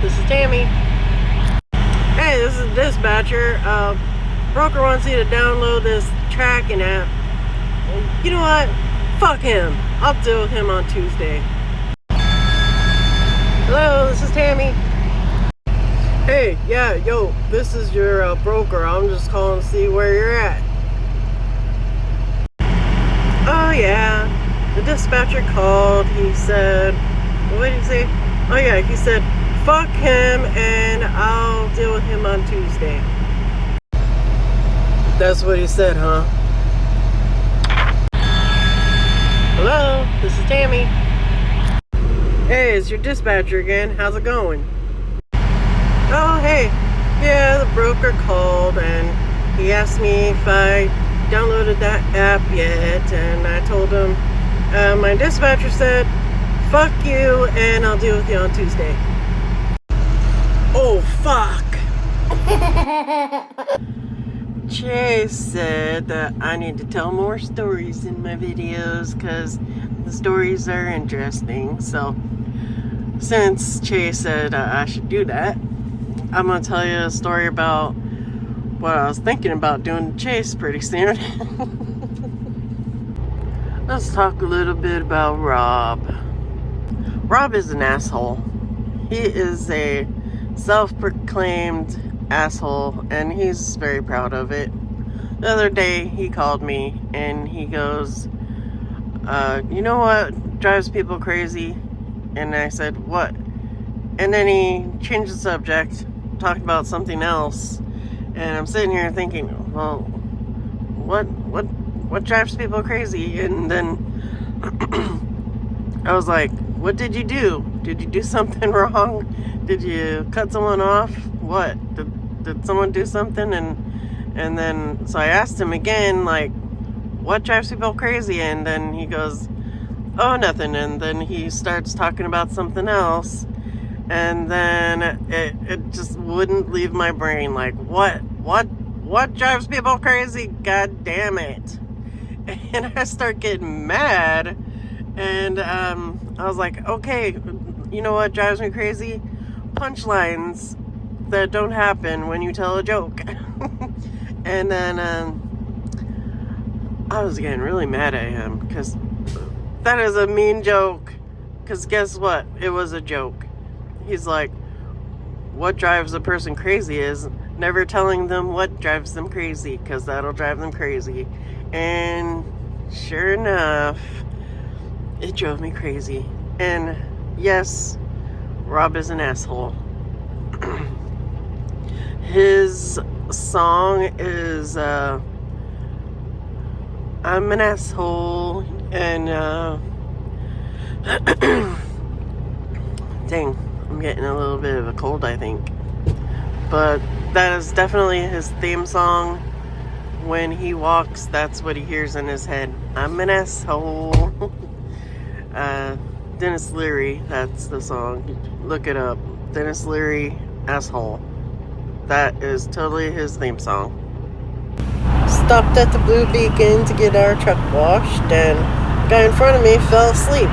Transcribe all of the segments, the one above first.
this is Tammy. Hey, this is Dispatcher. Broker wants you to download this tracking app. You know what? Fuck him. I'll deal with him on Tuesday. Hello, this is Tammy. Hey, yeah, yo, this is your broker. I'm just calling to see where you're at. Oh, yeah. The dispatcher called. He said, what did he say? Oh, yeah, he said, fuck him and I'll deal with him on Tuesday. That's what he said, huh? Hello, this is Tammy. Hey, it's your dispatcher again. How's it going? Oh, hey. Yeah, the broker called and he asked me if I downloaded that app yet, and I told him my dispatcher said, fuck you, and I'll deal with you on Tuesday. Oh, fuck. Chase said that I need to tell more stories in my videos because the stories are interesting. So since Chase said I should do that, I'm going to tell you a story about what I was thinking about doing to Chase pretty soon. Let's talk a little bit about Rob. Rob is an asshole. He is a self-proclaimed asshole, and he's very proud of it. The other day, he called me, and he goes, you know what drives people crazy? And I said, what? And then he changed the subject, talked about something else, and I'm sitting here thinking, well, what drives people crazy? And then I was like, what did you do? Did you do something wrong? Did you cut someone off? What? Did someone do something? And then, so I asked him again, like, what drives people crazy? And then he goes, oh, nothing. And then he starts talking about something else. And then it just wouldn't leave my brain. Like, what drives people crazy? God damn it. And I start getting mad. And I was like, okay, you know what drives me crazy? Punchlines that don't happen when you tell a joke. And then I was getting really mad at him because that is a mean joke. Because guess what? It was a joke. He's like, what drives a person crazy is never telling them what drives them crazy, because that'll drive them crazy. And sure enough, it drove me crazy. And yes, Rob is an asshole. His song is I'm an asshole, and dang, I'm getting a little bit of a cold, I think. But that is definitely his theme song. When he walks, that's what he hears in his head. I'm an asshole. Dennis Leary, that's the song. Look it up. Dennis Leary, asshole. That is totally his theme song. Stopped at the Blue Beacon to get our truck washed, and the guy in front of me fell asleep.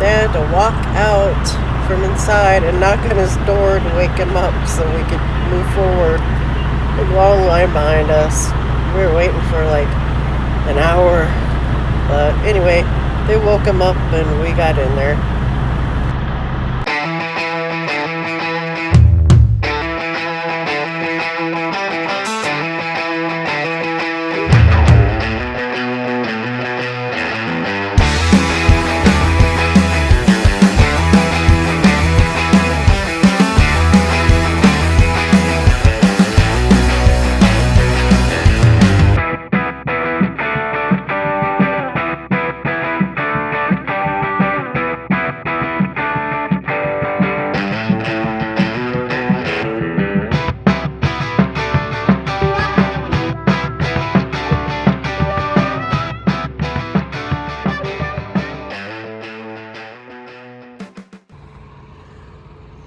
They had to walk out from inside and knock on his door to wake him up so we could move forward. A long line behind us. We were waiting for like an hour. But anyway, they woke him up and we got in there.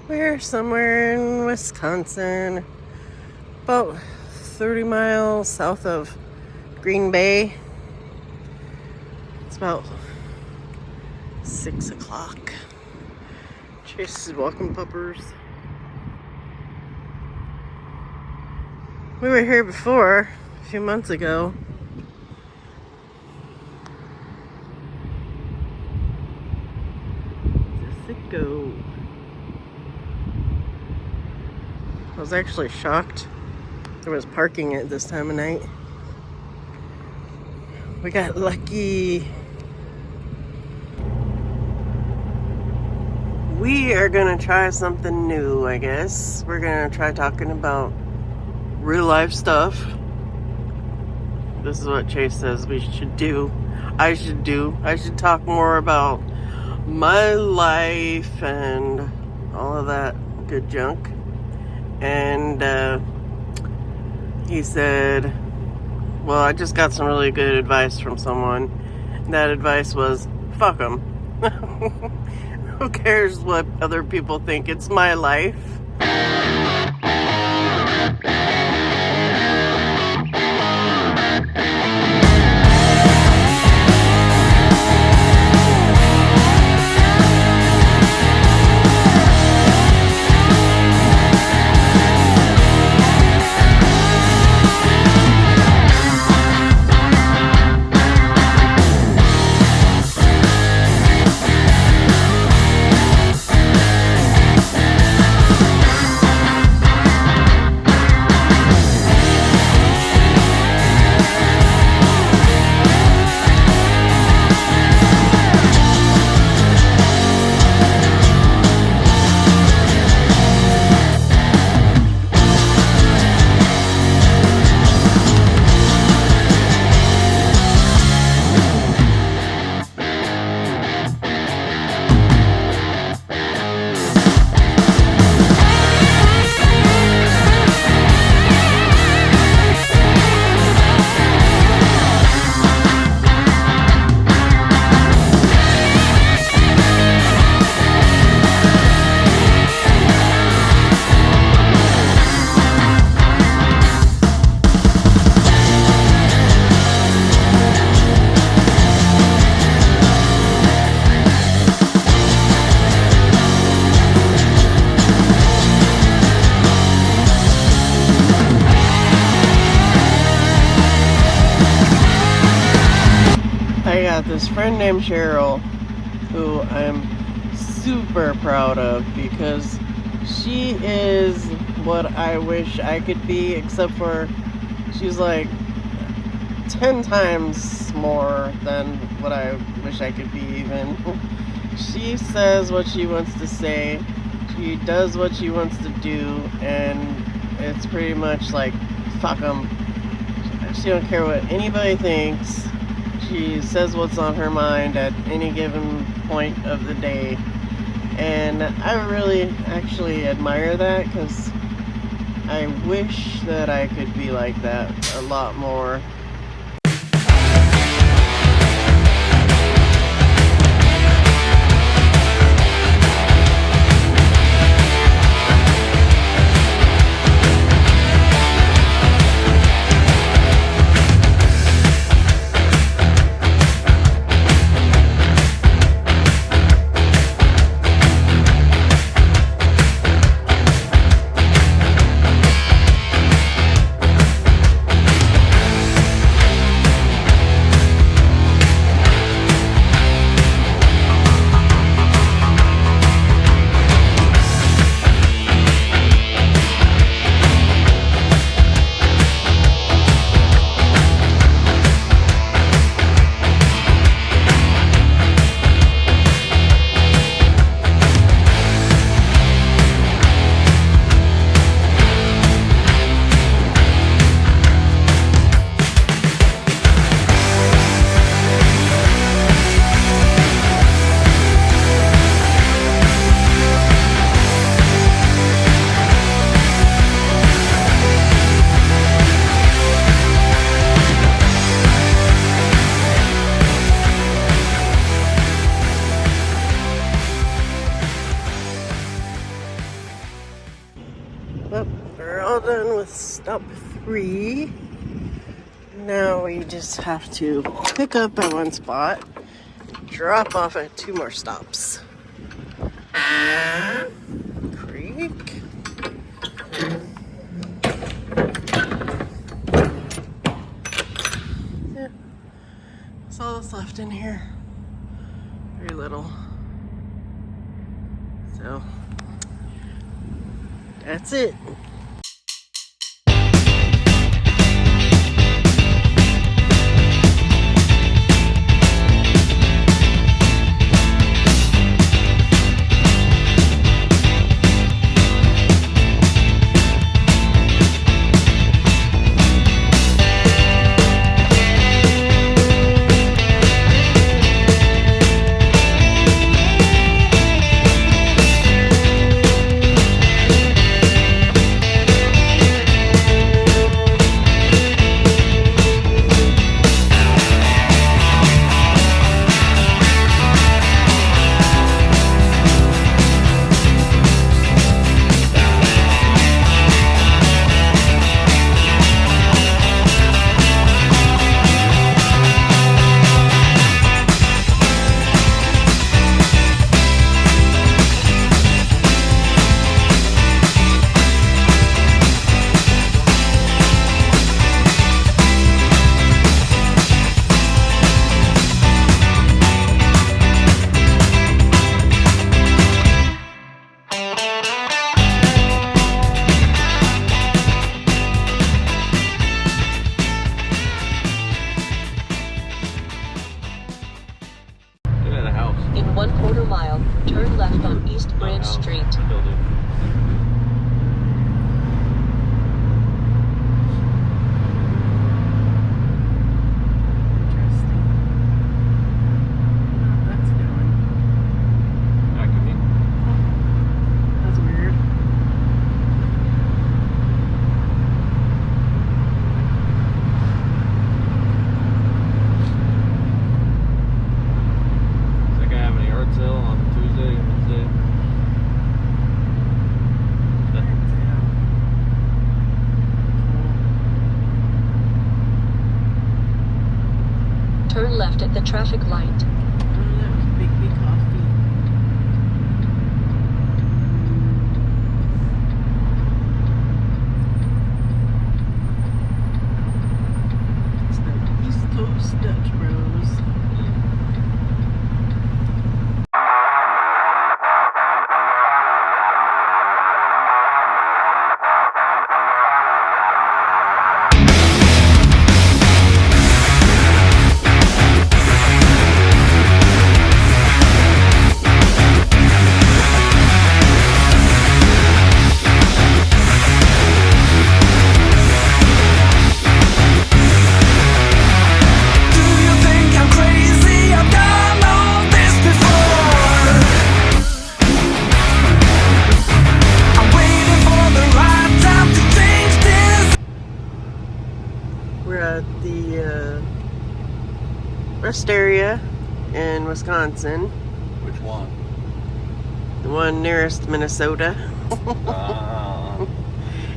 We're somewhere in Wisconsin, about 30 miles south of Green Bay. It's about 6 o'clock. Chase is walking puppers. We were here before, a few months ago. Go. I was actually shocked there was parking at this time of night. We got lucky. We are gonna try something new, I guess. We're gonna try talking about real life stuff. This is what Chase says we should do. I should talk more about my life and all of that good junk. And he said, well, I just got some really good advice from someone. That advice was, fuck them. Who cares what other people think? It's my life. This friend named Cheryl, who I'm super proud of because she is what I wish I could be, except for she's like 10 times more than what I wish I could be even. She says what she wants to say, she does what she wants to do, and it's pretty much like, fuck them. She don't care what anybody thinks. She says what's on her mind at any given point of the day. And I really actually admire that because I wish that I could be like that a lot more. Well, we're all done with stop 3. Now we just have to pick up at one spot, drop off at 2 more stops. Creek. left in here. Very little. So that's it. In 1/4 mile, turn left on East Branch Street. Turn left at the traffic light. Oh, that was Big B Coffee. It's the East Coast Dutch Bros. We're at the rest area in Wisconsin. Which one? The one nearest Minnesota.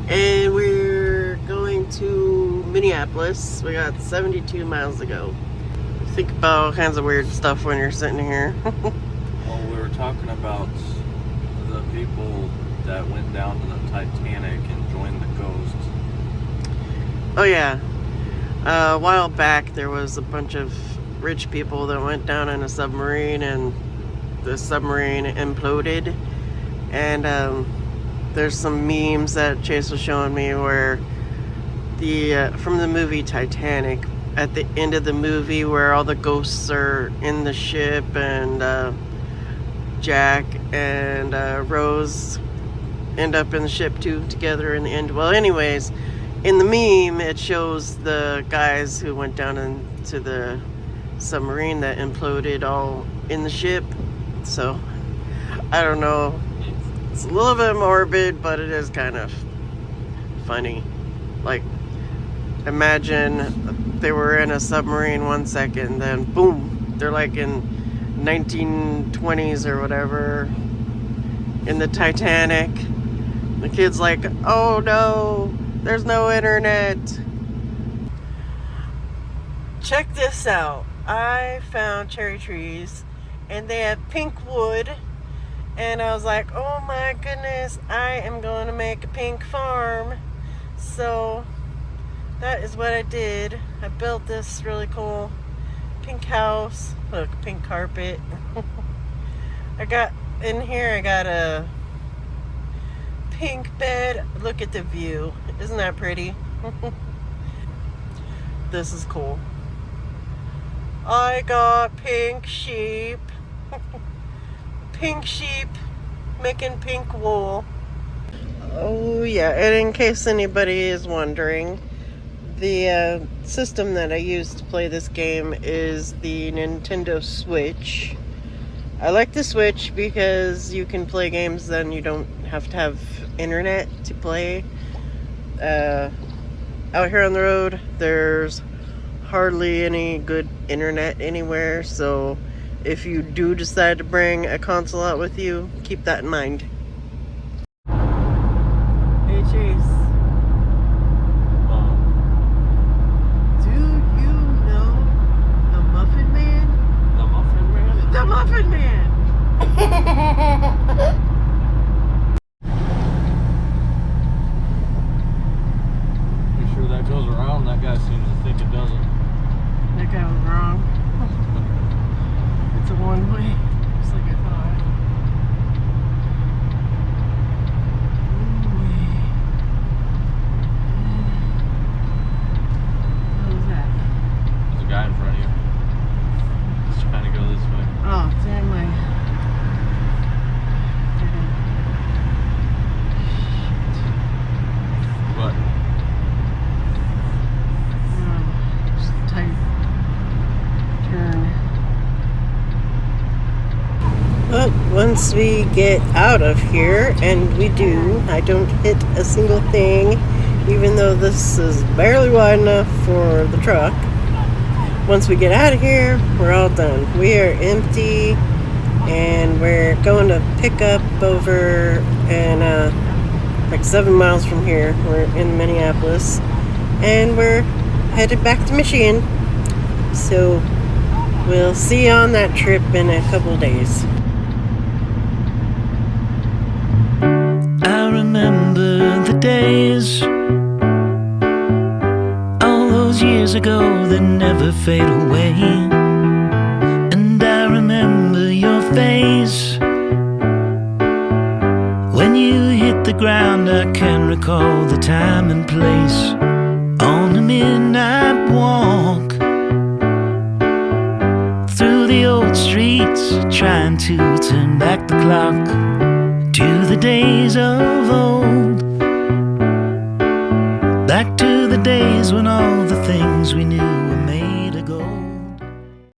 And we're going to Minneapolis. We got 72 miles to go. Think about all kinds of weird stuff when you're sitting here. Well, we were talking about the people that went down to the Titanic and joined the Ghost. Oh yeah. A while back there was a bunch of rich people that went down in a submarine and the submarine imploded. And there's some memes that Chase was showing me where the from the movie Titanic, at the end of the movie where all the ghosts are in the ship and Jack and Rose end up in the ship too together in the end. Well, anyways, in the meme it shows the guys who went down into the submarine that imploded all in the ship. So I don't know, it's a little bit morbid, but it is kind of funny. Like, imagine they were in a submarine 1 second, then boom, they're like in 1920s or whatever in the Titanic. The kid's like, oh no, there's no internet. Check this out. I found cherry trees and they have pink wood, and I was like, oh my goodness, I am going to make a pink farm. So that is what I did. I built this really cool Pink house. Look, pink carpet. I got a pink bed. Look at the view. Isn't that pretty? This is cool. I got pink sheep. Pink sheep making pink wool. Oh yeah, and in case anybody is wondering, the system that I use to play this game is the Nintendo Switch. I like the Switch because you can play games then you don't have to have internet to play. Out here on the road, there's hardly any good internet anywhere, so if you do decide to bring a console out with you, keep that in mind. Hey Chase, do you know the Muffin Man? The Muffin Man? The Muffin Man! You sure that goes around? That guy seems to think it doesn't. That guy was wrong. It's a one-way, just like I thought. What was that? There's a guy in front of you. He's trying to go this way. Oh, it's in my... What? Just a tight turn. But once we get out of here, and we do, I don't hit a single thing, even though this is barely wide enough for the truck. Once we get out of here, we're all done. We are empty, and we're going to pick up over in like 7 miles from here. We're in Minneapolis, and we're headed back to Michigan. So we'll see you on that trip in a couple days. I remember the days, all those years ago that never fade away. And I remember your face when you hit the ground. I can recall the time and place on a midnight walk through the old streets, trying to turn back the clock to the days of old, back to the days when all the things we knew